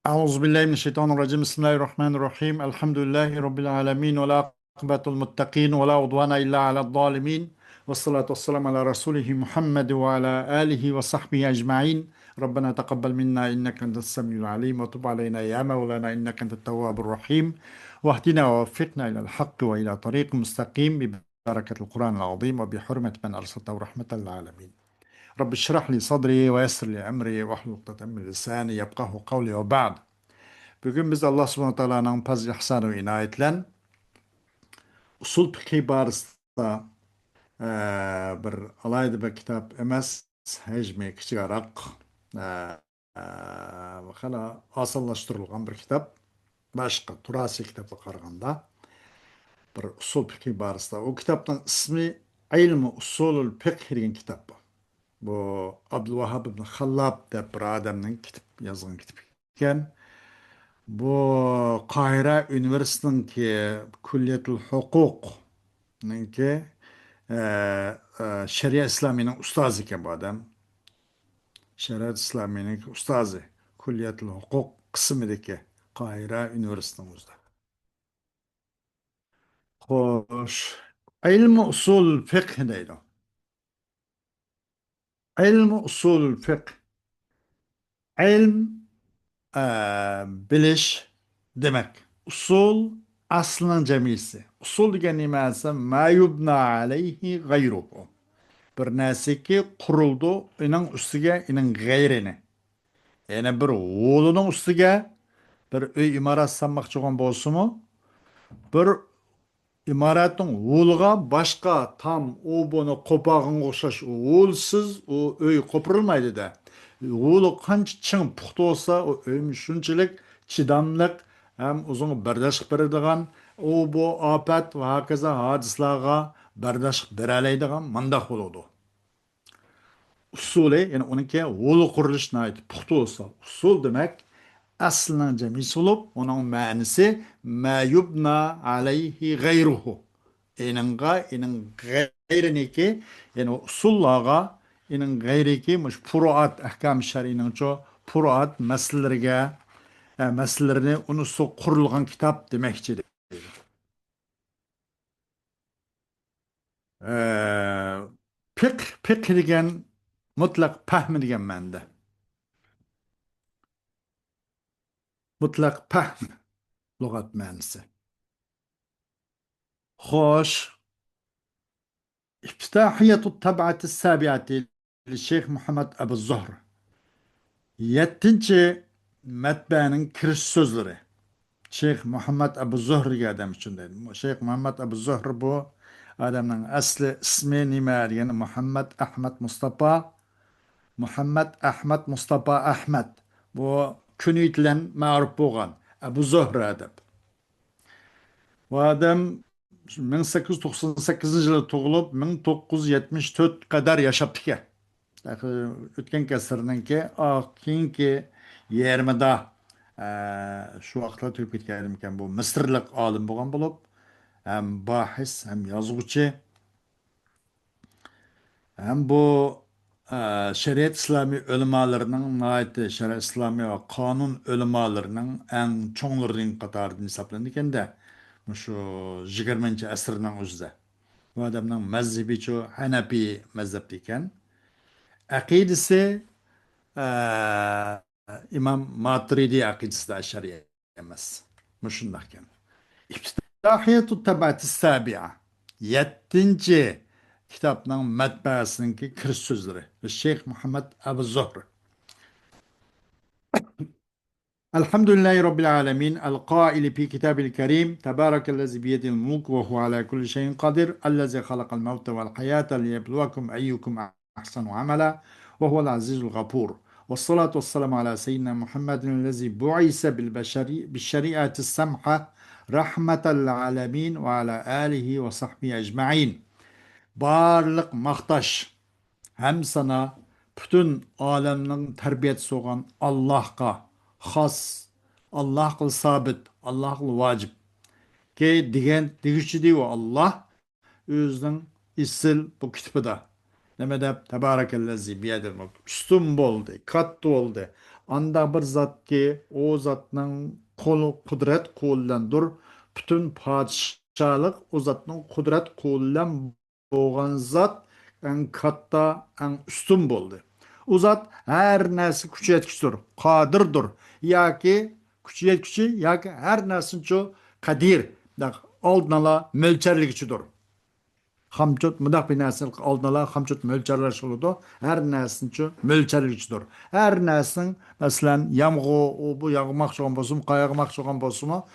أعوذ بالله من الشيطان الرجيم بسم الله الرحمن الرحيم الحمد لله رب العالمين ولا عقبة المتقين ولا عدوان إلا على الظالمين والصلاة والسلام على رسوله محمد وعلى آله وصحبه أجمعين ربنا تقبل منا إنك أنت السميع العليم وتب علينا يا مولانا إنك أنت التواب الرحيم واهدنا ووفقنا إلى الحق وإلى طريق مستقيم ببركة القرآن العظيم وبحرمة من أرسلته رحمة للعالمين رب اشرح لي صدري ويسر لي أمري واحلل عقدة من لساني يفقهوا قولي وبعد. Bugün biz Allah subhanahu teala'nın fazl ihsanı ve inayetiyle usul fiqhi barısında bir alaydı bir kitap emas hecmi kiçigarak hala asıllaştırılgan bir kitap başka turasi kitapla karaganda bir usul fiqhi barısında o kitapın ismi İlmi Usulul Fiqh degan kitap bu. Bu Abdülvahhab ibn Hallab deb bir adamning kitap yazgan kitap ekan. Bu Kahire Üniversitesi'ndeki Külliyetul Hukuk'nınki Şeria İslami'nin ustazı iken bu adam. Şeriat İslami'nin ustazı. Külliyetul Hukuk kısmındaki Kahire Üniversitesi'nde. Hoş. İlmi usul fıkh neydi? İlmi usul fıkh. İlm bilish demek. Usul aslının cemisi. Usul degan nima esa ma yubna alayhi gayruhu. Bir narsaki qurildi, uning ustiga uning g'ayrini. Yana bir o'lining ustiga bir uy imorat salmoqchi bo'lgan bo'lsa-mu, bir imoratning o'liga boshqa tam u buni qo'pog'inga o'xshash o'lsiz u uy qo'pirilmaydi-da. O'li qancha ching puxta bo'lsa, u uy shunchalik chidamliq ham uzun bardosh beradigan, u bu ofat va hokazo hodisalarga bardosh bera oladigan mandaq bo'ladi. Usuli, ya'ni uniki o'li qurilish nihoyat puxta bo'lsa, usul demak aslının cemisi olup onun ma'nisi ma yubna alayhi gayruhu. Eninga inin gayriniki yani usullaga inin gayriki muş furuat ahkam şer'inin ço furuat meselelerine meselelerini unusu kurulgan kitap demekçidir. Ee, Fiqh degan mutlaq fahm degan ma'noda. Mutlaq fahm lug'at ma'nosi. Xo'sh, افتتاحية الطبعة السابعة للشيخ محمد أبو الزهر yettinchi matbaaning kirish so'zlari Sheyx Muhammad Abu Zuhrga adam uchun deydi. Sheyx Muhammad Abu Zuhr bu adamning asli ismi nima degani Muhammad Ahmad Mustafa Ahmad. Bu kunyat bilan ma'ruf bo'lgan Abu Zuhr adab. Bu adam 1898 yılı tug'ilib 1974 kadar yaşaptı ki. O'tgan kasrninki keyingi yarmida shu vaqtda turib ketgan ekan bu misrlik olim bo'lgan bo'lib ham bahis ham yozuvchi ham bu shariat islomiy ulamolarning shariat islomiy va qonun ulamolarning eng cho'nglarining qatoridan hisoblanadi ekanda shu 20 asrning o'zida bu odamning mazhabi shu hanafiy mazhabda ekan. Aqidasi İmam Maturidi akidesi aşariye emez. Muşundakken. İftitahiyetü tebaati sabi'a. Yettinci kitapның matbaasınınki kiriş sözleri. Şeyh Muhammed Abu Zuhr. Elhamdülillahi Rabbil alemin. El-Qaili fi kitabil kerim. Tebarekellezi biyedil mulk ve hu ala kulli şeyin kadir. Ellezi halakal mevte vel hayata liyebluvakum eyyukum ahsanu amela. Ve huvel azizul gafur. والصلاة والسلام على سيدنا محمد الذي بعث بالشريعة السمحة رحمة للعالمين وعلى آله وصحبه أجمعين. Barlık maqtaş hem sana bütün alemnin terbiyesi olan Allah'a has, Allah'a sabit, Allah'a vacip. Ki digen digişi diyor Allah özünün isil bu kitabı da. Nima deb tabarakallezi biyadil mulk. Üstün bo'ldi, katta bo'ldi. anda bir zat ki o zatның kudret kullandır. Bütün padişahlık o zatның kudret kullan boğan zat en katta, en üstün boldu. O zat her nersi küçü yetkisidir, kadirdir. Ya ki küçü yetkisi, ya ki her nersin ço kadir. Aldın ala mölçerlik içidir. Hamçot mıdak bir nesil aldılar hamçot mölçerler oldu. Her nesin şu mölçerlikçidir. Her nesin mesela yağmur o bu yağmak soğan bozum kayağmak soğan bozumu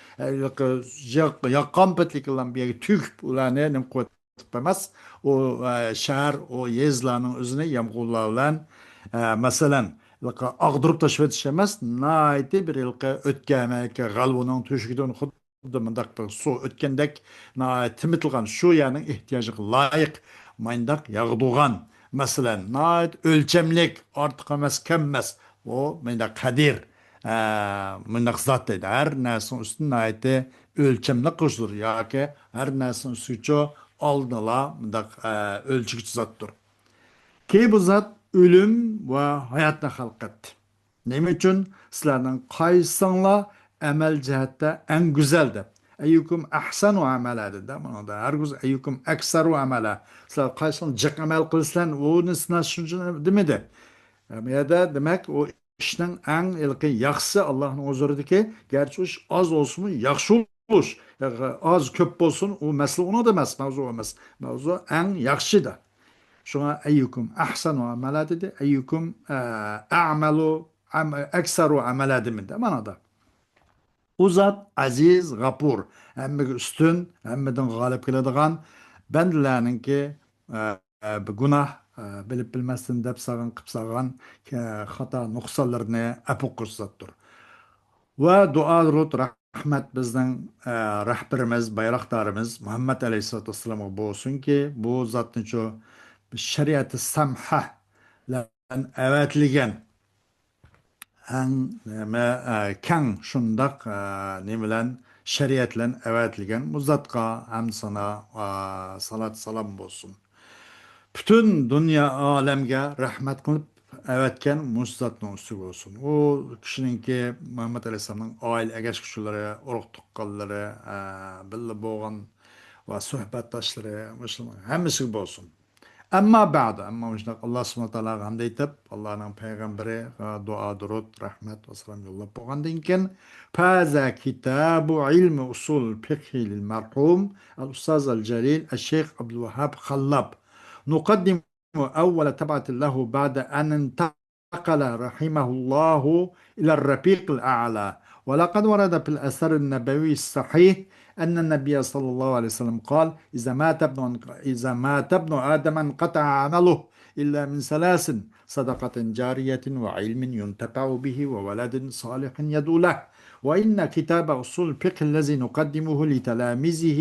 yakkan petlik olan bir tük ulanı nem kuvvet etmez. O şehir o yezlanın özüne yağmurlarla mesela ağdırıp da şvetişemez. Naiti bir ilke ötkemek galbunun tüşküdün xuddi mındaq bir su o'tgandek timitilgan shu yerning ehtiyojiga loyiq mayndaq yog'digan masalan o'lchamlik ortiq emas kam emas u mayndaq qadir mındaq zot deydi har narsani ustida o'lchamli qilishdir yoki har narsani ustiga oldinala mındaq o'lchigich zotdir. Ki bu zat ölüm ve hayatla halk etti. Ne için? Sizlerden kaysınla emel cihette en güzeldi. Eyyukum ahsanu amela dedi. Buna da herkes eyyukum ekseru amela. Sizler kaysın cık amel kılsan o nesine şunca demedi. Ya da demek o işin en ilki yaksı Allah'ın huzurundaki gerçi iş az olsun mu yakşı olur. Yani az köp olsun o mesele ona demez. Mevzu olmaz. Mevzu en yakşı da. Şuna eyyukum ahsanu amela dedi. Eyyukum a'malu ekseru amela deminde. Manada. O zat aziz, gapur. Hemme üstün, hemmeden galip keladigan bendilerninki bir günah bilip bilmezsin dep sağın kıp sağın hata noksalarını apuk zattır. Ve dua durut rahmet bizden rehberimiz, bayraktarımız Muhammed Aleyhisselatü Vesselam'a bu olsun ki bu zatın şu şeriatı samha lan evetligen en keng şundak ne bilen şeriatlen evetligen bu zatka hem sana salat salam olsun. Bütün dünya alemge rahmet kılıp evetken Mustafa üstü olsun. O kişininki Muhammed Aleyhisselam'ın aile egeç kişileri, oruk tukkalları, billa boğan ve sohbettaşları, Müslüman, hemisi olsun. Ama işte Allah subhanahu wa ta'ala hamd etip Allah'ın peygamberi dua durut rahmet ve selam yollab bolgandan keyin faza kitabu ilmi usul fiqhi lil merhum al ustaz al jalil al şeyh Abdülvehhab Hallab نقدم أول تبعة له بعد أن انتقل رحمه الله إلى الرفيق الأعلى ولقد ورد في الأثر النبوي الصحيح أن النبي صلى الله عليه وسلم قال إذا مات ابن آدم انقطع عمله إلا من ثلاث صدقة جارية وعلم ينتفع به وولد صالح يدعو له وإن كتاب أصول الفقه الذي نقدمه لتلاميذه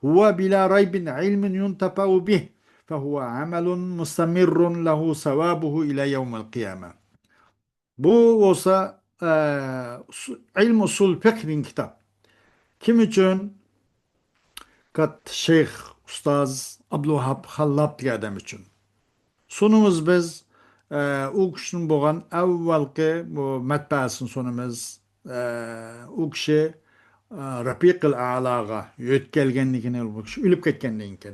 هو بلا ريب علم ينتفع به فهو عمل مستمر له ثوابه إلى يوم القيامة. Bu olsa ilm usul fikrin kitap. Kim için? Kat Şeyh Ustaz Abdülvehhab Hallab diye adam için. Sonumuz biz o kişinin boğan evvelki bu matbaasının sonumuz o kişi Rafiqil A'laga yötkelgenlikini bu kişi ölüp ketkenliğinken.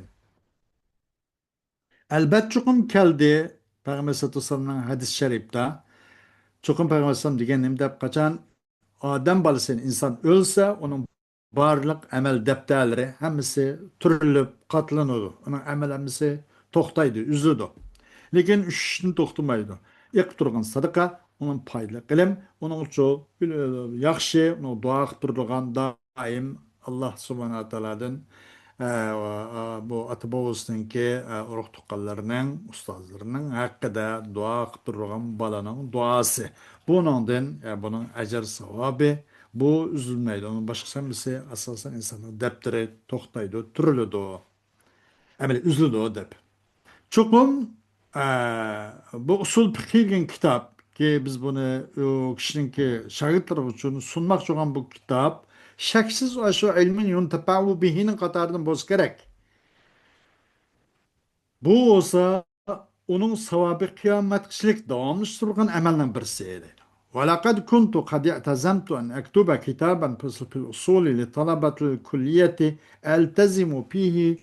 Elbet çokum keldi Peygamber sallallahu aleyhi ve sellem'in hadis-i şerifte çokum Peygamber sallallahu aleyhi ve sellem deganimde kaçan Adem balası insan ölse onun barlık amel defterleri hemisi türlüp katlanıyordu. Onun amel hemisi toxtaydı, üzüldü. Lekin üç işini toxtamaydı. İlk turgan sadaka, onun paylı ilim, onun için yaxşı, onun dua qıtırılgan daim Allah subhanahu wa ta'aladan bu Ataboz'daki urug' tuqqanlarning, ustozlarining haqqida dua qilib turgan balaning duosi. Bunun ajr savobi bu üzülmeydi. Onun başka birisi asasen insanın deptiri toxtaydı, türlüdü o. Emeli üzüldü o dep. Çokum bu usul fiqhigin kitap ki biz bunu o kişininki şagirdler için sunmak olan bu kitap şeksiz o şu ilmin yuntapavu bihinin katarından boz gerek. Bu olsa onun savabı kıyamet kişilik devamlı sürgün emelden birisi. ولقد كنت قد اعتزمت أن أكتب كتابا في الأصول لطلبة الكلية ألتزم فيه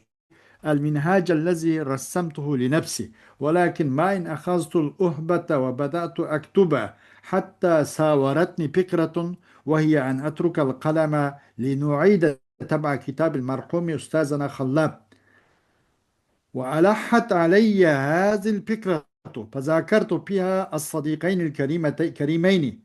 المنهاج الذي رسمته لنفسي، ولكن ما إن أخذت الأهبة وبدأت أكتب حتى ساورتني فكرة، وهي أن أترك القلم لنعيد تبع كتاب المرحوم أستاذنا خلاب. وألحت علي هذه الفكرة، فذاكرت فيها الصديقين الكريمين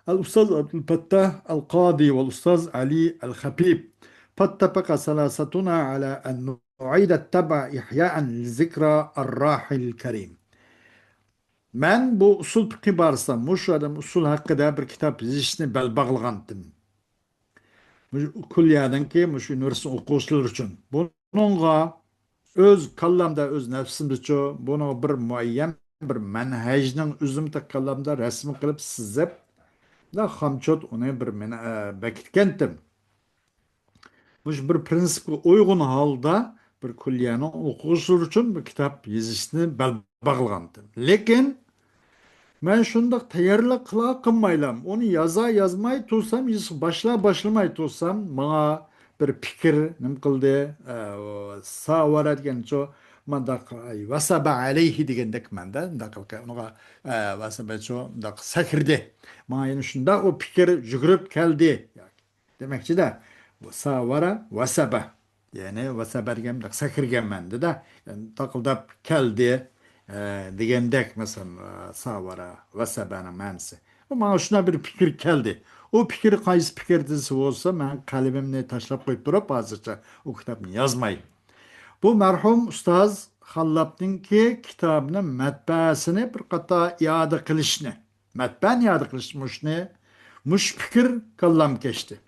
الأستاذ عبد الفتاح القاضي والأستاذ علي الخبيب، فاتفق ثلاثتنا على أن نعيد التبع إحياء لذكرى الراحل الكريم. Ben bu usul fiqhi barısında muşradım usul hakkında bir kitap yazışını bel bağlagandım. Kulliyadan ki muş üniversite okuçular için. Bununla öz kallamda öz nefsimde bunu bir muayyen bir menhecnin üzümde kallamda resmi kılıp sizip da hamçot onu bir bekitkendim. Muş bir prensipke uygun halda bir kulliyanın okuçular için bir kitap yazışını bel bağlagandım. Lekin ben şundak tayarlıq kıla kılmaylam. Onu yazmay tutsam, başlamay tutsam, bana bir fikir nim kıldı, sağvara diyen ço, mandak vasaba aleyhi digendek mende, dakika, ona vasaba ço, dak sakirdi. Bana yani şunda o fikir jügrüp geldi. Demekçi de savara vasaba. Yani vasaba degen sakirgen mende de yani takıldap geldi. Digendek mesela savara vasabanın manisi. Ama şuna bir fikir geldi. O fikir kaysi fikirdisi olsa ben kalemimle taşlap koyup durup hazırca o kitabını yazmayı. Bu merhum Ustaz Hallap'ın ki kitabının matbaasini bir kata iade kılışını. Matbaan iade kılışmış ne? Muş fikir kallam geçti.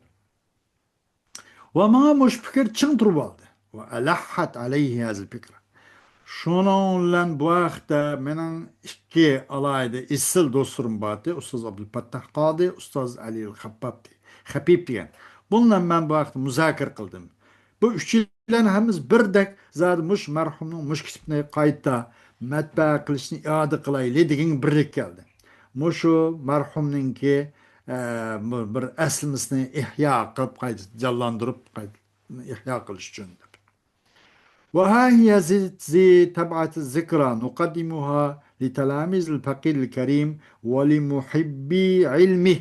Ve bana muş fikir çın turbaldı. Ve alahhat aleyhi hazil fikir. Şununla bu vaqtda menin iki alayda isil dostum vardı. Ustaz Abdülfattah Qadi, Ustaz Ali Habib degan. Bununla ben bu vaqtda muzakir qildim. Bu üçülen hemiz birdek zadmış merhumun muş kitibini qayta matbaa qilishni iade qilayli degan birlik keldi. Muşu merhumninki bir aslimizini ihya qilib qayta canlandırıp qayta ihya qilish uchun. وها هي زي تبعة الذكرى نقدمها لتلاميذ الفقير الكريم ولمحبي علمه.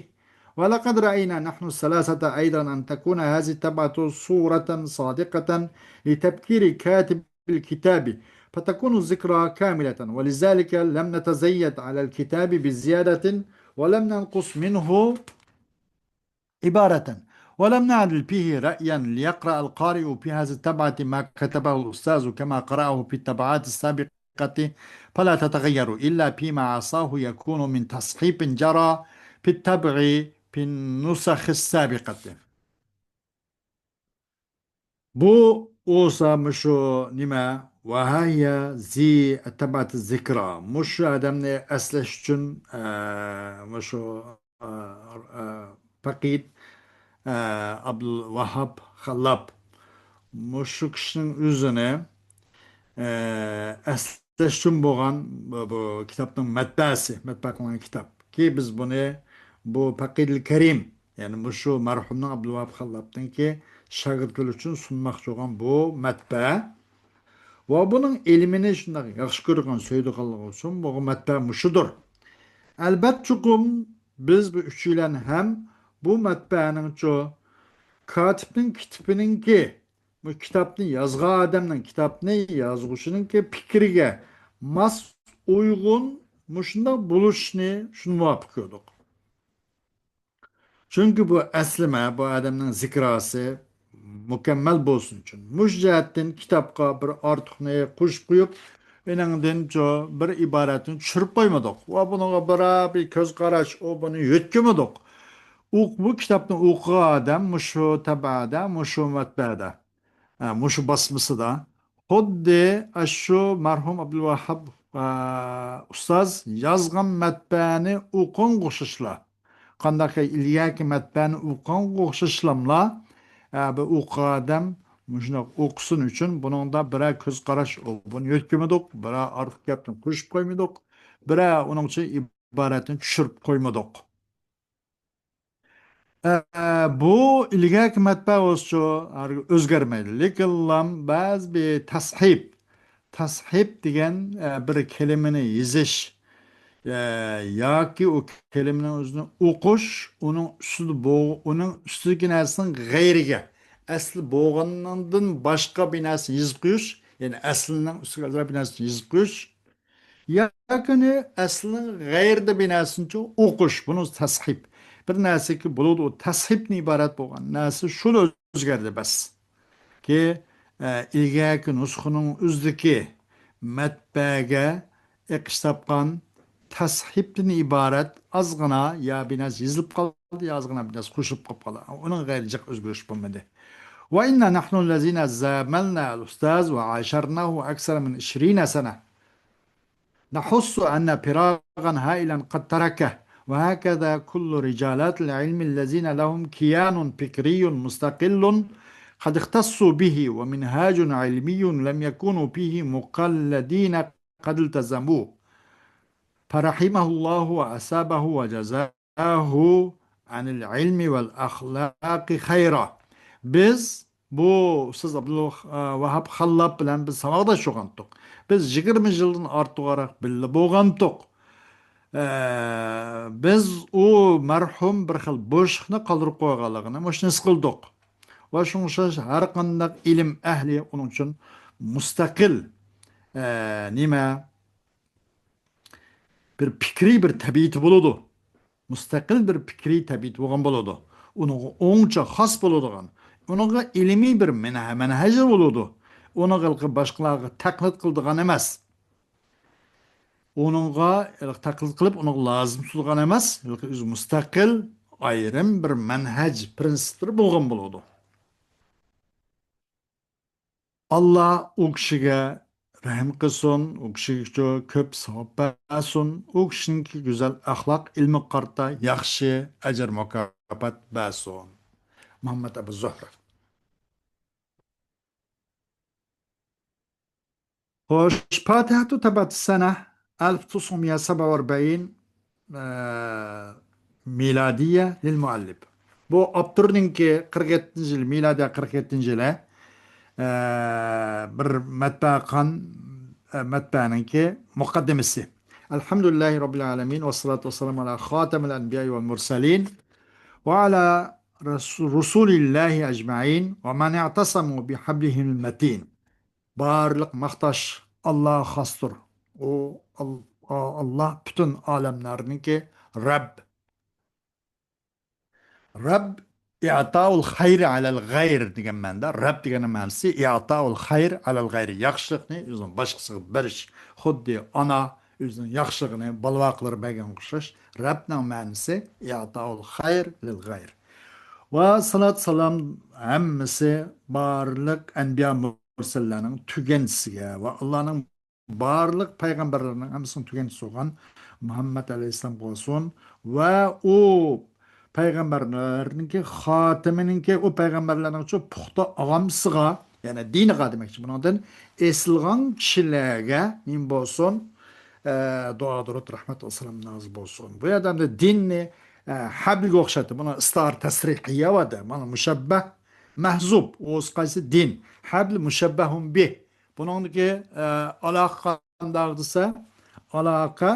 ولقد رأينا نحن الثلاثة أيضا أن تكون هذه التبعة صورة صادقة لتبكير كاتب الكتاب، فتكون الذكرى كاملة، ولذلك لم نتزيد على الكتاب بزيادة ولم ننقص منه عبارة، ولم نعدل فيه رأيا ليقرأ القارئ في هذه الطبعة ما كتبه الأستاذ كما قرأه في الطبعات السابقة، فلا تتغير إلا فيما عصاه يكون من تصحيف جرى في الطبع في النسخ السابقة. Bu olsa muşu nime ve hayya zi tabat zikra muşu adamne esleş için muşu pakit Abdülvahhab Hallab muşu kişinin üzerine esleştim boğan bu kitabın matbaası matbaa kılınan kitap ki biz bunu bu Pakidil Kerim yani muşu merhumun Abdülvahhab Hallab'dan ki şagirdler için sunmak olan bu matbaa ve bunun ilmini şundak yaxşı görülen söyledi kallık olsun bu matbaa muşudur. Elbet çukum biz bu üçüyle hem bu matbaanın çoğu katibin kitibinin ki bu kitabını yazgan adamın kitabını yazgıçının ki fikriga mas uygun muşunda buluşni şunu muvaffak olduk. Çünkü bu eslime bu adamın zikrası mükemmel bolsun için. Muş cihetten kitapka bir artık neye kuş koyup enenden co bir ibaretin çürüp koymadık. O buna bir göz karaş o bunu yötkemedik. Bu kitapni o'qigan adam mushu tabada, mushu matbaada, mushu basmasida xuddi shu marhum Abdulvahhab ustoz yozgan matbaani o'qin o'xshashlar. Qanday ilgaki matbaani o'qin o'xshashlamlar bu o'qigan odam shundoq o'qisin uchun buningda biror ko'z qarash buni yo'tkimadik, biror ortiq gapni qo'shib qo'ymadik, biror uning uchun iboratini tushirib qo'ymadik. Bu ilgak matbaa o'zicha o'zgarmaydi. Lekin ba'zi bir tashib degan bir kalimani yezish yoki u kalimani o'zini o'qish, uning ustidagi narsani g'ayriga asli bo'lgandan boshqa bir narsa yozib qo'yish, ya'ni aslining ustiga bir narsa yozib qo'yish yoki aslning g'ayrida bir narsani o'qish, buni tashib. Bir narsaki bo'ladi, u tashibni iborat bo'lgan narsa shuni o'zgardi bas. Ki ilgaki nusxaning o'zidagi matbaaga iqish topgan tashibdan iborat ozgina yo bir narsa yozilib qoldi, yo ozgina bir narsa qo'shilib qolib qoldi. Uning g'ayricha o'zgarish bo'lmadi. وإن نحن الذين زاملنا الأستاذ وعاشرناه أكثر من 20 سنة نحس أن فراغا هائلا قد تركه، وهكذا كل رجالات العلم الذين لهم كيان فكري مستقل قد اختصوا به ومنهاج علمي لم يكونوا فيه مقلدين قد التزموه، فرحمه الله وأثابه وجزاه عن العلم والأخلاق خيرا. Biz bu Ustaz Abdülvahhab Xallab bilan biz samoqdash bo'lgandik. Biz 20 yildan ortiqroq birga bo'lgandik. Biz u marhum bir xil bo'shliqni qoldirib qo'yganligini mush his qildik. Va shunga o'xshash har qanday ilm ahli uning uchun mustaqil nima bir fikriy bir tabiati bo'ladi. Mustaqil bir fikriy tabiat bo'lgan bo'ladi. Uning o'ngcha xos bo'ladigan, uningga ilmiy bir manhaji bo'ladi. Uni boshqalarga taqlid qiladigan emas. Onunğa taqlid qilib, uni lozim tutgan emas, o'zi mustaqil ayrim bir manhaj, prinsiplar bo'lgan bo'ladi. Allah u kishiga rahim qilsin, u kishiga ko'p savob bersin, u kishiniki go'zal axloq, ilmi qarta yaxshi ajr mukofot bersin. Muhammad Abu Zuhra. Xo'sh, Fatihatu tabat sana 1947 miladiye lil muallif. Bu Abdurninki 47 yıl, miladiye 47 yıla bir matbaaninki muqaddimesi. Elhamdülillahi Rabbil alemin ve salatu ve selamu ala khatamil enbiya ve mursalin ve ala Resulillahi ecma'in ve men i'tasamu bihablihil metin. Barlık maqtaş Allah xastur. O Allah bütün alemlerinki Rab. Rab i'taul hayri alel gayr degan ma'noda. Rab degan ma'nosi i'taul hayr alel gayr. Yaxshilikni o'zining boshqasiga berish. Xuddi ona o'zining yaxshiligini balvoqlar bergan o'xshash. Rabning ma'nosi i'taul hayr lil gayr. Va salat salam hammasi barliq anbiya mursallarning tuganchisiga va Allohning barliq payg'ambarlarning hammasini tuganchisi bo'lgan Muhammad alayhissalom bo'lsin va u payg'ambarlarningki xotimininki u payg'ambarlarning uchun puxta og'amsiga, ya'ni diniga demoqchi. Bundan esilgan kishilarga nim bo'lsin, duo durud rahmat va salom nozil bo'lsin. Bu odamda dinni hablga o'xshatdi. Buni istar tasrihiya va mana mushabbah mahzub. O'z qaysi din? Habl mushabbahun bih. Buningki aloqa qanday desa, aloqa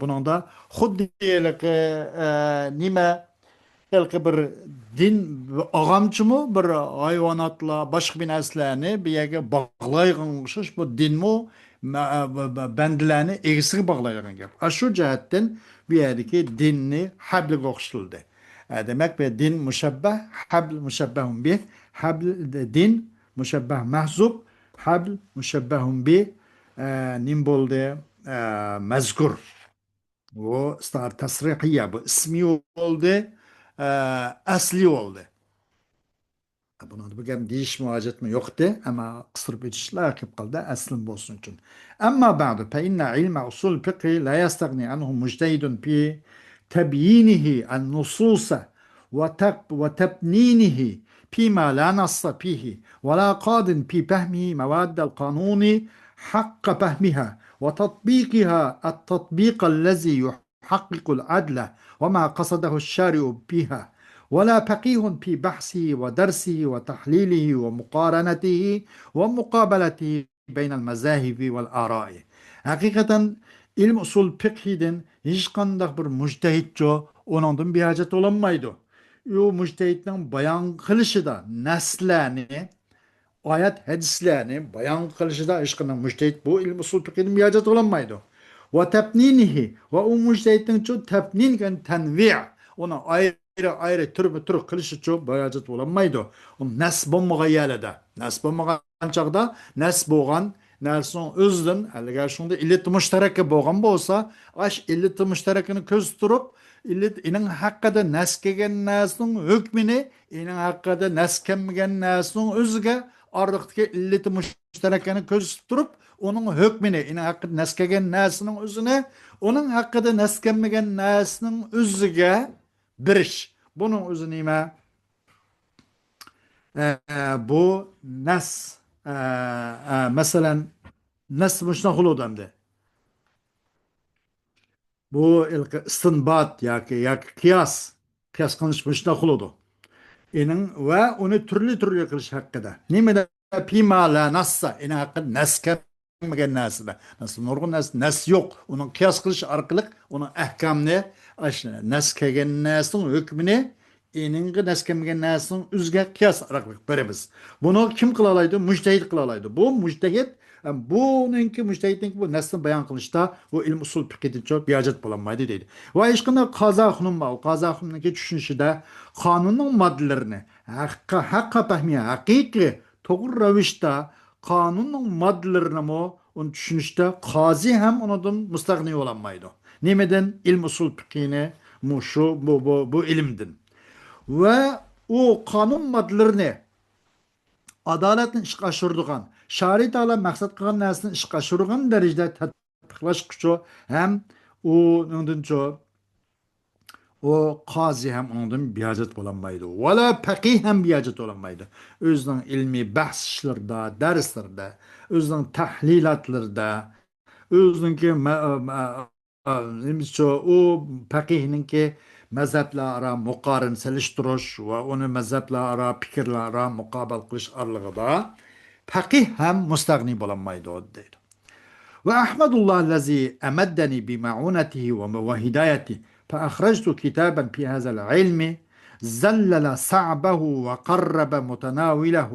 buningda xuddi nima bir din og'amchimi bir hayvonotlar boshqa bir narsalarni bu yerga bog'laydigan o'xshash bu dinmi bandalarni egisiga bog'laydigan gap. Shu jihatdan bu yerdagi dinni habliga o'xshatildi. Demak bu din mushabbah, habl mushabbahun bih, habl din mushabbah mahzub, habl mushabbahun bih nim bo'ldi mazkur. Bu istar tasrihiya, bu ismi oldu, asli oldu. Buna bu gam deyiş muhacet mi yoktu ama kısırıp içişler akıp kaldı aslın bolsun için. Ama ba'du fe inna ilme usul fiqhi la yastagni anhu müctehidun fi tebyinihi an nususa ve tebninihi fima la nassa fihi ve la qadin fi fehmihi mevaddel kanuni hakka fehmiha وتطبيقها التطبيق الذي يحقق العدل وما قصده الشارع بها ولا فقيه في بحثه ودرسه وتحليله ومقارنته ومقابلته بين المذاهب والآراء. حقيقة ilm usul fiqhiden hiç qandaq bir mujtahidço onundan bir hacet olanmaydı. O mujtahidin bayan kılışıda neslerini, ayet hadislerini bayan kılışıda işkinin mujtahid bu ilm usul fiqhiden bir hacet olanmaydı. Ve tepninihi ve o mujtahidin ço tepnin gen tenvi' ona ayrı ayrı tür kılışı ço bir hacet olanmaydı. O nes bulmağa yerlerde. Nes bulmağa çağda nes boğan Nelson Özden, әлгі шунда illet müştereke болған болса, аш illet müşterekini көз тұрып, illet inin hakkada neskegen näsinin hükmini, inin hakkada neskemgen näsinin özüge ardıqtaki illet müşterekini köz тұрып, onun hükmini, inin hakkada neskegen näsinin özüne, onun hakkada neskemgen näsinin özüge biriş. Bunun özü nime? Bu nes mesela nasıl müşnahul odamda. Bu istinbat ya kıyas kılış müşnahul odu. Ve onu türlü kılış hakkında. Nimede pima la nassa ina hakkında neske megan nasıda. Nasıl nurgun nas yok. Onun kıyas kılış arkalık onun ahkamını aşına neskegen nasın hükmünü eningi neskemegen nasın üzge kıyas arkalık beremiz. Bunu kim kılalaydı? Mujtehid kılalaydı. Bu mujtehid bununki mujtehidinki bu nesni bayan kılışta bu ilm usul fiqhidin çok bir hacet bulanmaydı dedi. Ve işkinde kazahunun var. Kazahununki düşünüşüde kanunun maddelerini hakka fahmiye hakiki doğru ravişte kanunun maddelerini mi onu düşünüşte kazi hem ondan müstahni olanmaydı. Nimeden ilm usul fiqhine bu ilimdin. Ve o kanun maddelerini adaletin işe aşırdıgan, şari tağla maksat kılgan näsini işe aşırdıgan derecede tatbiqlaşqıçı hem o qazi hem ondan biyacet bolanmaydı. Vela faqih hem biyacet olanmaydı. Özünün ilmi bahs işlerde, derslerde, özünün tahlilatlarda, özününki o faqihninki mezhepler ara muqarin seliştiriş ve onu mezhepler ara fikirler ara muqabel kılış aralığında faqih hem müstagni bolanmaydı o deydi. وأحمد الله الذي أمدني بمعونته وهدايته فأخرجت كتابا في هذا العلم زلل صعبه وقرب متناوله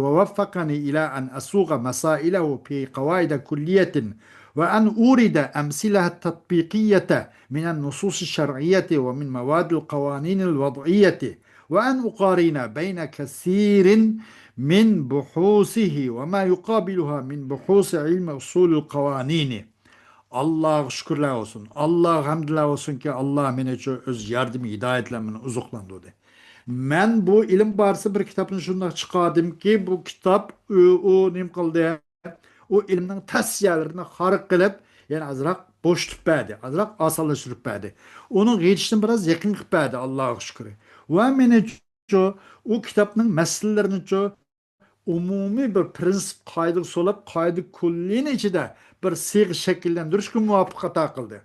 ووفقني إلى أن أسوغ مسائله في قواعد كلية وأن أورد أمثلة التطبيقية من النصوص الشرعية ومن مواد القوانين الوضعية وأن أقارن بين كثير من بحوثه وما يقابلها من بحوث علم أصول القوانين. Allah şükürler olsun. Allah hamdülillah olsun ki Allah beni öz yardımı hidayetlemini uzaklandı de. Ben bu ilim barsı bir kitabını şundan çıkardım ki bu kitap o nim kıldı. O ilimden tasiyelerini harık kılıp yani azrak boş tüpbedi. Azrak asallaştırıpbedi. Onun geçişten biraz yakın kıpbedi Allah'a şükür. Ve beni o kitabın meselelerini umumi bir prensip kaydı solap kaydı kullin içinde bir sığ şekillendirişke muvaffakata kıldı.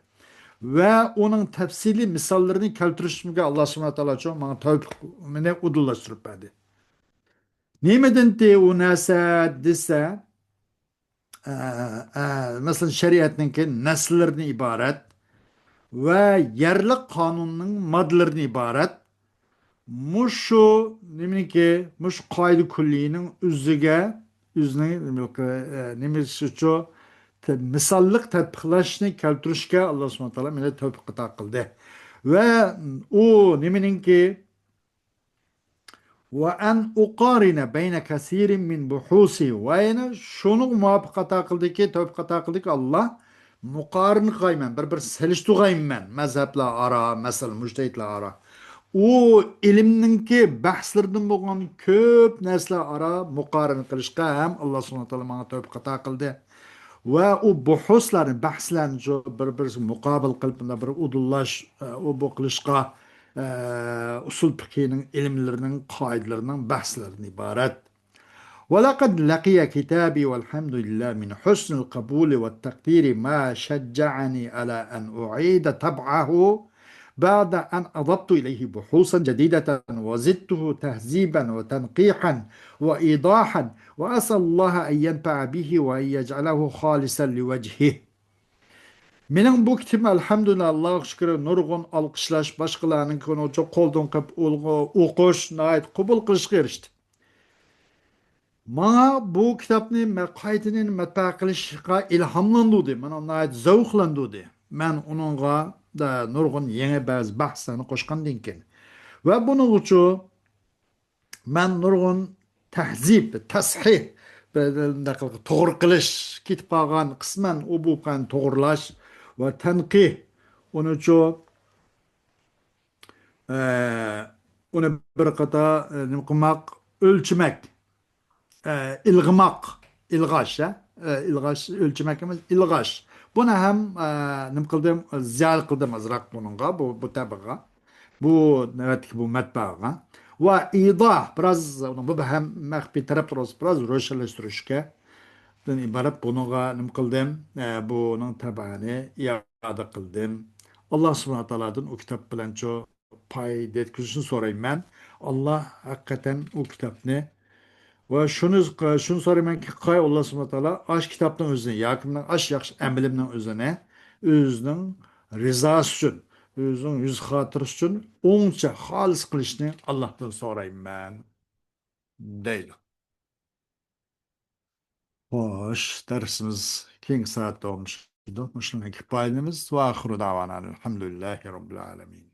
Ve onun tefsili misallerini keltirişimge Allah subhanahu wa ta'ala çok bana tevfikini udullaştırıp verdi. Nimeden de o nasa dese mesela şeriatınki nesillerini ibaret ve yerli kanunun maddelerini ibaret muşu niminki muş kaydı kullinin üzüne nimişu misallık tatbiqlashni keltirishga Alloh subhanahu wa taolo meni tavfiq ato qildi. Ve o niminki ve en uqarina beyne kasirin min buhusi ve yana şunu muvaffaq ato qildi ki tavfiq ato qildi ki Allah muqarin qayman bir selishtu qayman mazhablar ara masal mujtahidlar ara o ilimninki bahslardan bo'lgan ko'p narsalar ara muqarin qilishga ham Alloh subhanahu wa taolo menga tavfiq ato qildi. Ve o buhusların, bahslerini bir mukabil kılıp bir udullaş, o bu kılışka usul fiqhinin ilimlerinin, kaidelerinin bahslerinin ibaret. وَلَقَدْ لَقِيَ كِتَابِي وَالْحَمْدُ لِلّٰهِ مِنْ حُسْنِ الْقَبُولِ وَالتَّقْدِيرِ مَا شَجَّعَنِي عَلَى أَنْ أُعِيدَ طَبْعَهُ بعد أن أضفت إليه بحوثا جديدة وزدته تهذيبا وتنقيحا وإيضاحا، وأسأل الله أن ينفع به وأن يجعله خالصا لوجهه. Mening bu kitim alhamdulillah Allohga shukr nurg'un olqishlash boshqalarning ko'ruvchi qo'ldan qilib o'qish, nayt qabul qilishga erishdi. Mana bu kitapni qaytadan matbaa qilishga ilhomlandirdi. Mana nayt zavqlandirdi. Men uningga da nurg'un yangi ba'zi bahslarni qo'shgandan keyin. Va buning uchun men nurg'un tahzib, tashih, to'g'ri qilish, ketib qolgan qisman u bu qan to'g'rilash va tanqih. Uning uchun uni bir qator nima qilmoq, o'lchmak, ilg'moq, ilg'ash, ilg'ash o'lchmak emas, ilg'ash. Buni ham nima qildim, ziyol qildim azroq buningga, bu tabiga. Bu navbatdagi bu matbaaga va izoh biroz bu ham maxfiy taraf turib biroz ro'shanlashtirishga iborat bunaqa nima qildim, buning tabani iyoda qildim. Alloh subhanahu taolodan u kitob bilan shu foyda yetkazishni so'rayman. Alloh haqiqatan u kitobni va shuni so'raymanki, qoy Alloh subhanahu taolo ash kitobning o'zini yoki ash yaxshi amalimning o'zini o'zining rizosi uchun, o'zining yuz xotirasi uchun o'ngcha xolis qilishni Allohdan so'rayman deydi. Xo'sh, darsimiz keng soatda olmuş. Şundan kifoyalanamiz va oxiru davana alhamdulillahi robbil alamin.